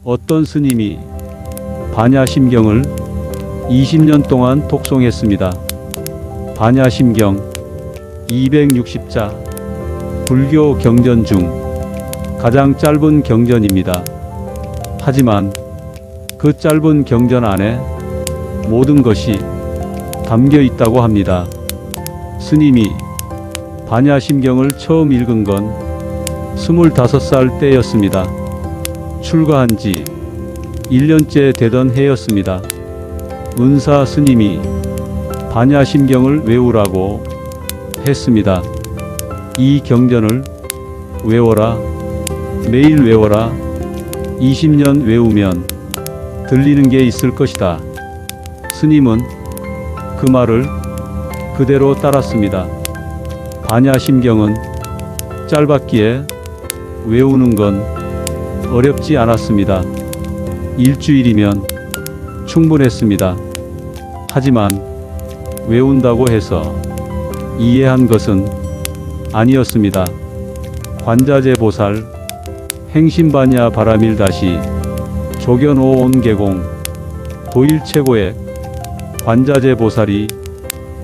어떤 스님이 반야심경을 20년 동안 독송했습니다. 반야심경 260자, 불교 경전 중 가장 짧은 경전입니다. 하지만 그 짧은 경전 안에 모든 것이 담겨 있다고 합니다. 스님이 반야심경을 처음 읽은 건 25살 때였습니다. 출가한 지 1년째 되던 해였습니다. 은사 스님이 반야심경을 외우라고 했습니다. 이 경전을 외워라, 매일 외워라, 20년 외우면 들리는 게 있을 것이다. 스님은 그 말을 그대로 따랐습니다. 반야심경은 짧았기에 외우는 건 어렵지 않았습니다. 일주일이면 충분했습니다. 하지만 외운다고 해서 이해한 것은 아니었습니다. 관자재 보살, 행심반야 바라밀다시, 조견오 온계공, 도일최고의 관자재 보살이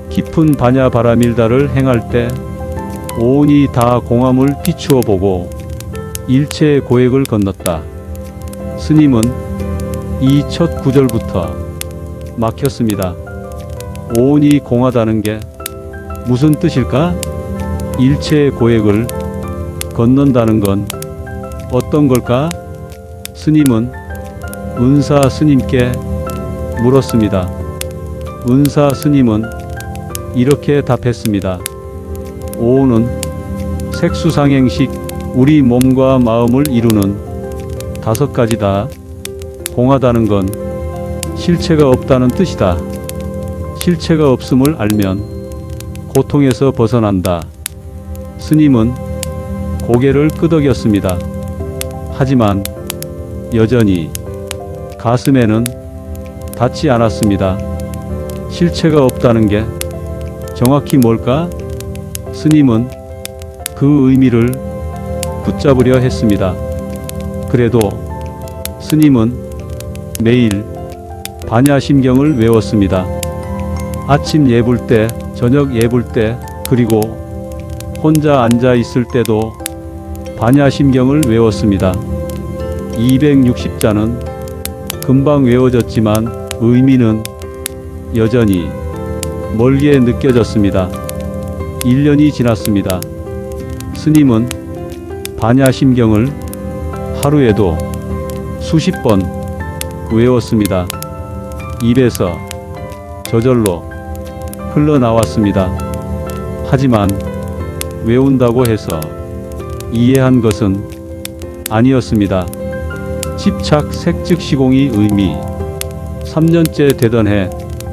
깊은 반야 바라밀다를 행할 때 오온이 다 공함을 비추어 보고 일체의 고액을 건넜다. 스님은 이 첫 구절부터 막혔습니다. 오온이 공하다는 게 무슨 뜻일까? 일체의 고액을 건넌다는 건 어떤 걸까? 스님은 은사 스님께 물었습니다. 은사 스님은 이렇게 답했습니다. 오온은 색수상행식, 우리 몸과 마음을 이루는 5가지다. 공하다는 건 실체가 없다는 뜻이다. 실체가 없음을 알면 고통에서 벗어난다. 스님은 고개를 끄덕였습니다. 하지만 여전히 가슴에는 닿지 않았습니다. 실체가 없다는 게 정확히 뭘까? 스님은 그 의미를 붙잡으려 했습니다. 그래도 스님은 매일 반야심경을 외웠습니다. 아침 예불 때, 저녁 예불 때, 그리고 혼자 앉아 있을 때도 반야심경을 외웠습니다. 260자는 금방 외워졌지만 의미는 여전히 멀게 느껴졌습니다. 1년이 지났습니다. 스님은 반야심경을 하루에도 수십 번 외웠습니다. 입에서 저절로 흘러나왔습니다. 하지만 외운다고 해서 이해한 것은 아니었습니다. 집착 색즉시공의 의미. 3년째 되던 해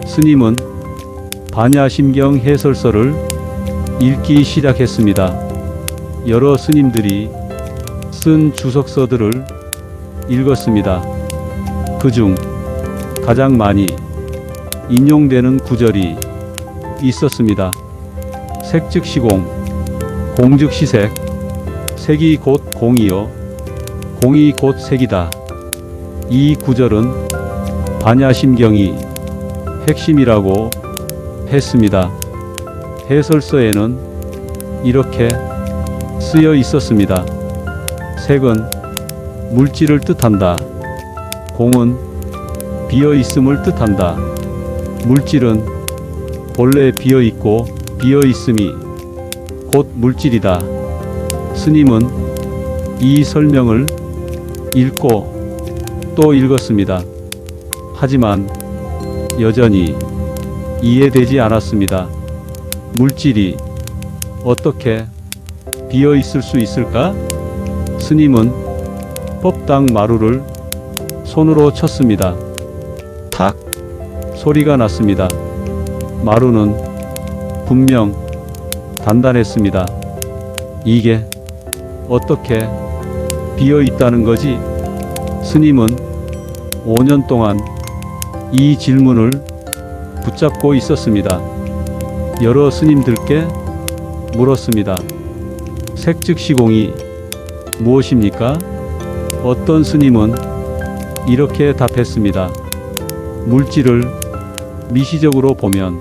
스님은 반야심경 해설서를 읽기 시작했습니다. 여러 스님들이 쓴 주석서들을 읽었습니다. 그중 가장 많이 인용되는 구절이 있었습니다. 색즉시공, 공즉시색, 색이 곧 공이요, 공이 곧 색이다. 이 구절은 반야심경이 핵심이라고 했습니다. 해설서에는 이렇게 쓰여 있었습니다. 색은 물질을 뜻한다. 공은 비어있음을 뜻한다. 물질은 본래 비어있고 비어있음이 곧 물질이다. 스님은 이 설명을 읽고 또 읽었습니다. 하지만 여전히 이해되지 않았습니다. 물질이 어떻게 비어 있을 수 있을까? 스님은 법당 마루를 손으로 쳤습니다. 탁 소리가 났습니다. 마루는 분명 단단했습니다. 이게 어떻게 비어 있다는 거지? 스님은 5년 동안 이 질문을 붙잡고 있었습니다. 여러 스님들께 물었습니다. 색즉시공이 무엇입니까? 어떤 스님은 이렇게 답했습니다. 물질을 미시적으로 보면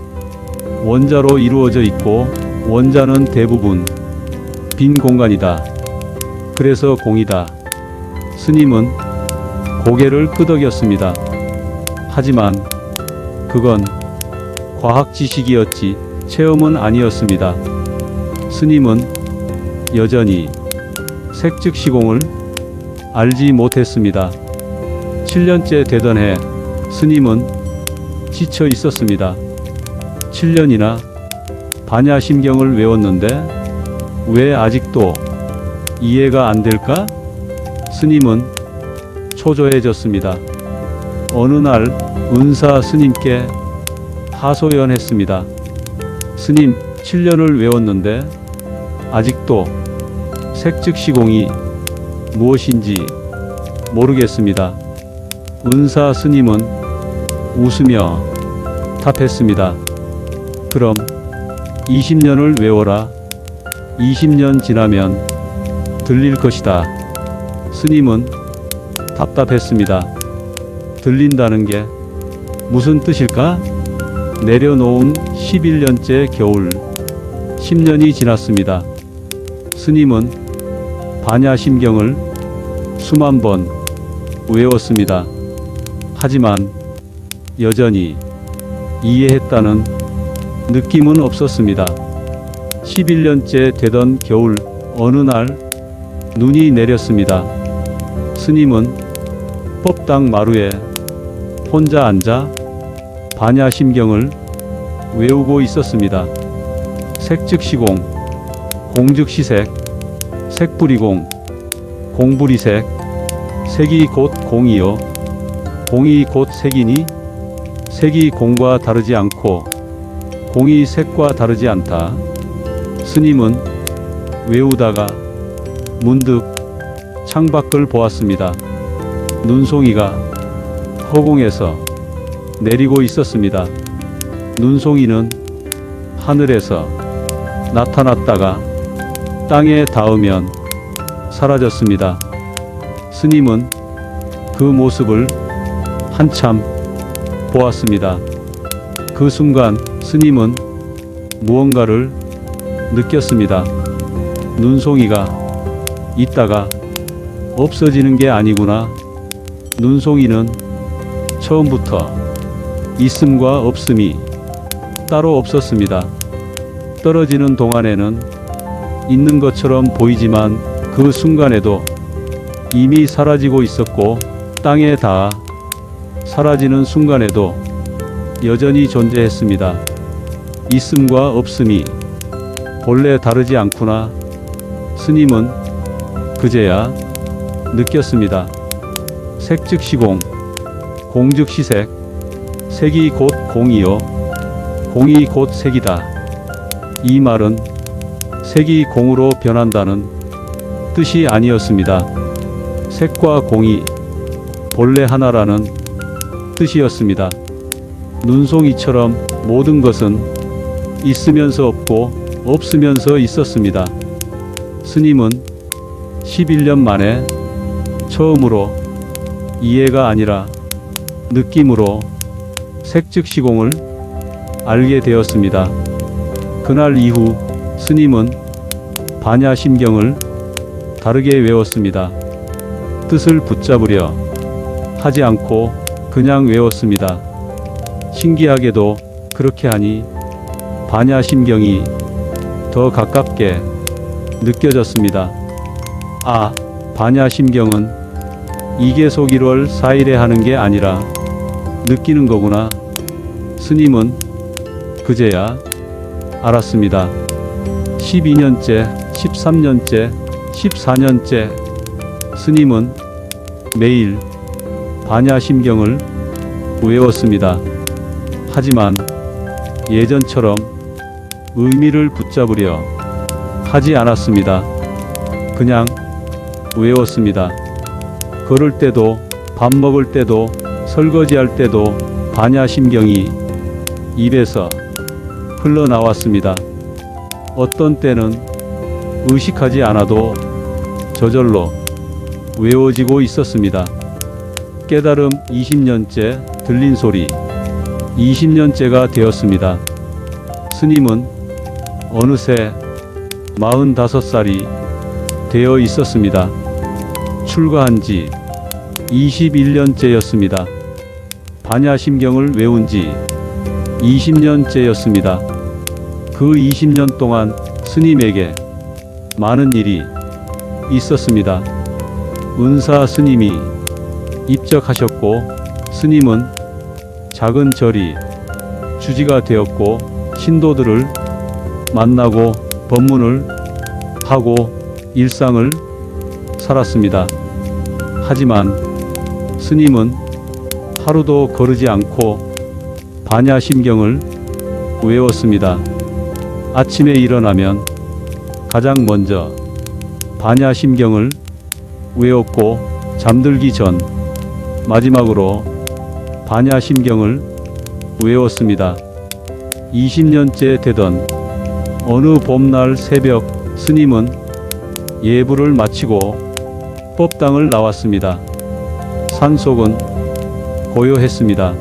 원자로 이루어져 있고 원자는 대부분 빈 공간이다. 그래서 공이다. 스님은 고개를 끄덕였습니다. 하지만 그건 과학 지식이었지 체험은 아니었습니다. 스님은 여전히 색즉시공을 알지 못했습니다. 7년째 되던 해 스님은 지쳐 있었습니다. 7년이나 반야심경을 외웠는데 왜 아직도 이해가 안 될까? 스님은 초조해졌습니다. 어느 날 은사 스님께 하소연했습니다. 스님, 7년을 외웠는데 아직도 색즉시공이 무엇인지 모르겠습니다. 은사 스님은 웃으며 답했습니다. 그럼 20년을 외워라. 20년 지나면 들릴 것이다. 스님은 답답했습니다. 들린다는 게 무슨 뜻일까? 내려놓은 11년째 겨울 10년이 지났습니다. 스님은 반야심경을 수만 번 외웠습니다. 하지만 여전히 이해했다는 느낌은 없었습니다. 11년째 되던 겨울 어느 날 눈이 내렸습니다. 스님은 법당 마루에 혼자 앉아 반야심경을 외우고 있었습니다. 색즉시공, 공즉시색, 색불이공, 공불이색, 색이 곧 공이요, 공이 곧 색이니 색이 공과 다르지 않고 공이 색과 다르지 않다. 스님은 외우다가 문득 창밖을 보았습니다. 눈송이가 허공에서 내리고 있었습니다. 눈송이는 하늘에서 나타났다가 땅에 닿으면 사라졌습니다. 스님은 그 모습을 한참 보았습니다. 그 순간 스님은 무언가를 느꼈습니다. 눈송이가 있다가 없어지는 게 아니구나. 눈송이는 처음부터 있음과 없음이 따로 없었습니다. 떨어지는 동안에는 있는 것처럼 보이지만 그 순간에도 이미 사라지고 있었고 땅에 닿아 사라지는 순간에도 여전히 존재했습니다. 있음과 없음이 본래 다르지 않구나. 스님은 그제야 느꼈습니다. 색즉시공, 공즉시색, 색이 곧 공이요, 공이 곧 색이다. 이 말은 색이 공으로 변한다는 뜻이 아니었습니다. 색과 공이 본래 하나라는 뜻이었습니다. 눈송이처럼 모든 것은 있으면서 없고 없으면서 있었습니다. 스님은 11년 만에 처음으로 이해가 아니라 느낌으로 색즉시공을 알게 되었습니다. 그날 이후 스님은 반야심경을 다르게 외웠습니다. 뜻을 붙잡으려 하지 않고 그냥 외웠습니다. 신기하게도 그렇게 하니 반야심경이 더 가깝게 느껴졌습니다. 아, 반야심경은 이계속 1월 4일에 하는 게 아니라 느끼는 거구나. 스님은 그제야 알았습니다. 12년째, 13년째, 14년째 스님은 매일 반야심경을 외웠습니다. 하지만 예전처럼 의미를 붙잡으려 하지 않았습니다. 그냥 외웠습니다. 걸을 때도, 밥 먹을 때도, 설거지할 때도 반야심경이 입에서 흘러나왔습니다. 어떤 때는 의식하지 않아도 저절로 외워지고 있었습니다. 깨달음 20년째 들린 소리 20년째가 되었습니다. 스님은 어느새 45살이 되어 있었습니다. 출가한 지 21년째였습니다. 반야심경을 외운 지 20년째였습니다. 그 20년 동안 스님에게 많은 일이 있었습니다. 은사 스님이 입적하셨고 스님은 작은 절이 주지가 되었고 신도들을 만나고 법문을 하고 일상을 살았습니다. 하지만 스님은 하루도 거르지 않고 반야심경을 외웠습니다. 아침에 일어나면 가장 먼저 반야심경을 외웠고 잠들기 전 마지막으로 반야심경을 외웠습니다. 20년째 되던 어느 봄날 새벽 스님은 예불을 마치고 법당을 나왔습니다. 산속은 고요했습니다.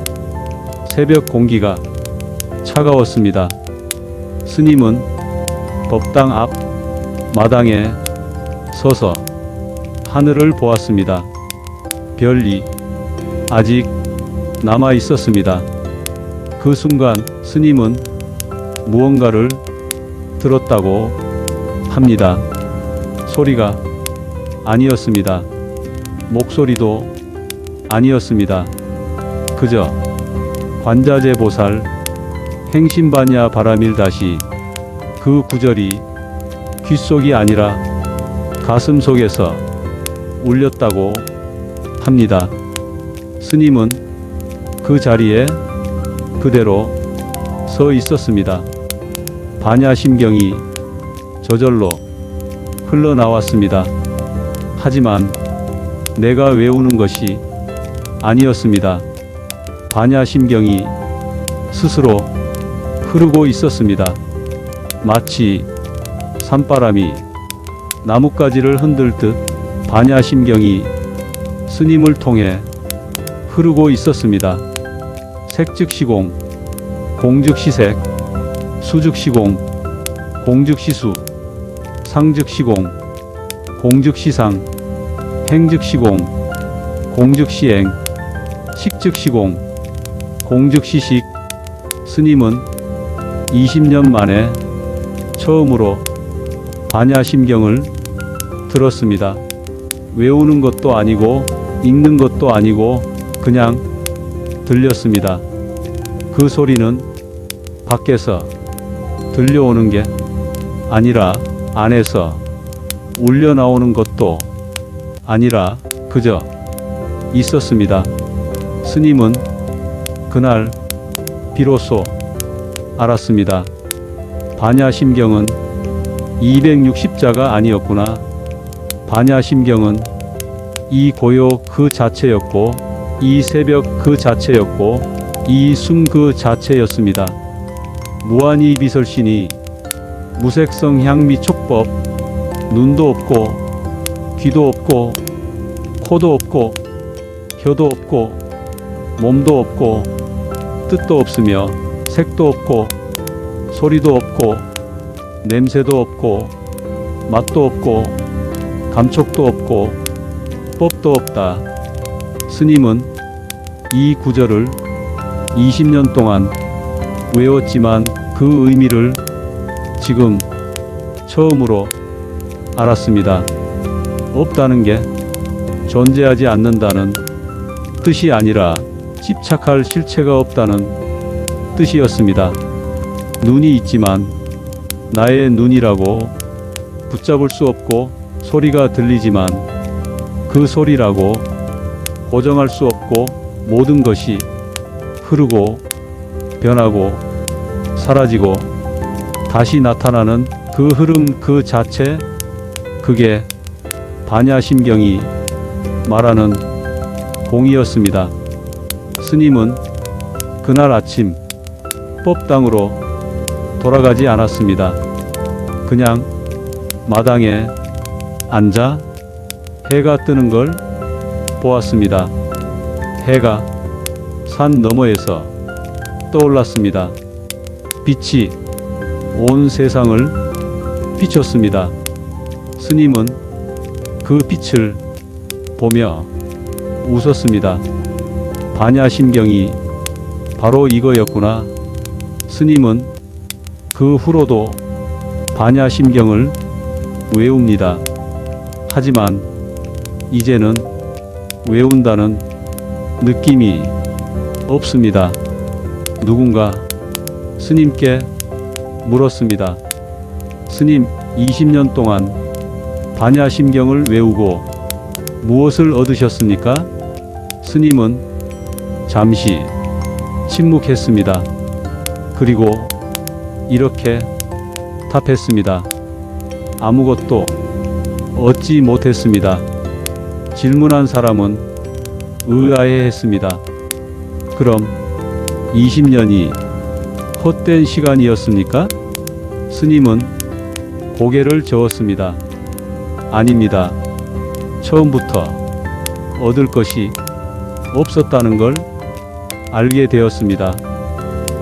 새벽 공기가 차가웠습니다. 스님은 법당 앞 마당에 서서 하늘을 보았습니다. 별이 아직 남아 있었습니다. 그 순간 스님은 무언가를 들었다고 합니다. 소리가 아니었습니다. 목소리도 아니었습니다. 그저 관자재 보살 행심반야 바라밀다시 그 구절이 귓속이 아니라 가슴 속에서 울렸다고 합니다. 스님은 그 자리에 그대로 서 있었습니다. 반야심경이 저절로 흘러나왔습니다. 하지만 내가 외우는 것이 아니었습니다. 반야심경이 스스로 흐르고 있었습니다. 마치 산바람이 나뭇가지를 흔들듯 반야심경이 스님을 통해 흐르고 있었습니다. 색즉시공, 공즉시색, 수즉시공, 공즉시수, 상즉시공, 공즉시상, 행즉시공, 공즉시행, 식즉시공, 공즉시식. 스님은 20년 만에 처음으로 반야심경을 들었습니다. 외우는 것도 아니고 읽는 것도 아니고 그냥 들렸습니다. 그 소리는 밖에서 들려오는 게 아니라 안에서 울려 나오는 것도 아니라 그저 있었습니다. 스님은 그날 비로소 알았습니다. 반야심경은 260자가 아니었구나. 반야심경은 이 고요 그 자체였고 이 새벽 그 자체였고 이 숨 그 자체였습니다. 무한히 비설신이 무색성 향미 촉법 눈도 없고 귀도 없고 코도 없고 혀도 없고 몸도 없고 뜻도 없으며 색도 없고 소리도 없고 냄새도 없고 맛도 없고 감촉도 없고 법도 없다. 스님은 이 구절을 20년 동안 외웠지만 그 의미를 지금 처음으로 알았습니다. 없다는 게 존재하지 않는다는 뜻이 아니라 집착할 실체가 없다는 뜻이었습니다. 눈이 있지만 나의 눈이라고 붙잡을 수 없고 소리가 들리지만 그 소리라고 고정할 수 없고 모든 것이 흐르고 변하고 사라지고 다시 나타나는 그 흐름 그 자체, 그게 반야심경이 말하는 공이었습니다. 스님은 그날 아침 법당으로 돌아가지 않았습니다. 그냥 마당에 앉아 해가 뜨는 걸 보았습니다. 해가 산 너머에서 떠올랐습니다. 빛이 온 세상을 비췄습니다. 스님은 그 빛을 보며 웃었습니다. 반야심경이 바로 이거였구나. 스님은 그 후로도 반야심경을 외웁니다. 하지만 이제는 외운다는 느낌이 없습니다. 누군가 스님께 물었습니다. 스님, 20년 동안 반야심경을 외우고 무엇을 얻으셨습니까? 스님은 잠시 침묵했습니다. 그리고 이렇게 답했습니다. 아무것도 얻지 못했습니다. 질문한 사람은 의아해했습니다. 그럼 20년이 헛된 시간이었습니까? 스님은 고개를 저었습니다. 아닙니다. 처음부터 얻을 것이 없었다는 걸 알게 되었습니다.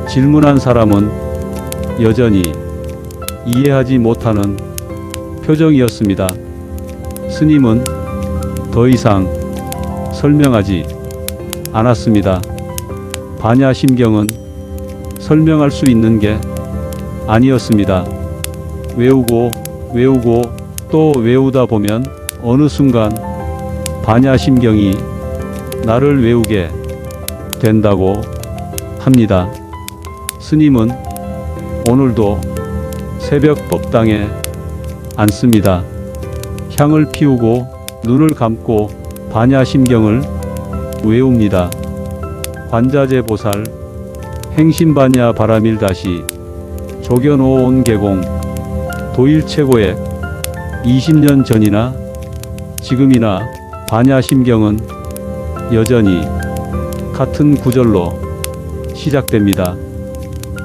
질문한 사람은 여전히 이해하지 못하는 표정이었습니다. 스님은 더 이상 설명하지 않았습니다. 반야심경은 설명할 수 있는 게 아니었습니다. 외우고 또 외우다 보면 어느 순간 반야심경이 나를 외우게 된다고 합니다. 스님은 오늘도 새벽 법당에 앉습니다. 향을 피우고 눈을 감고 반야심경을 외웁니다. 관자재보살 행심반야 바라밀다시 조견오온 계공 도일최고액 20년 전이나 지금이나 반야심경은 여전히 같은 구절로 시작됩니다.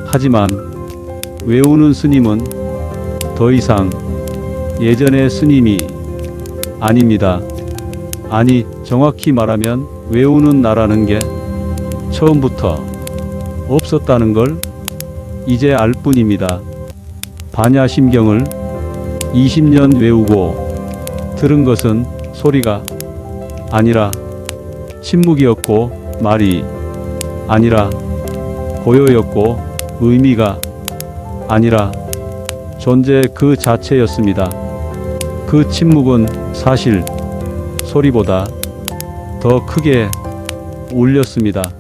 하지만 외우는 스님은 더 이상 예전의 스님이 아닙니다. 아니, 정확히 말하면 외우는 나라는 게 처음부터 없었다는 걸 이제 알 뿐입니다. 반야심경을 20년 외우고 들은 것은 소리가 아니라 침묵이었고, 말이 아니라 고요였고, 의미가 아니라 존재 그 자체였습니다. 그 침묵은 사실 소리보다 더 크게 울렸습니다.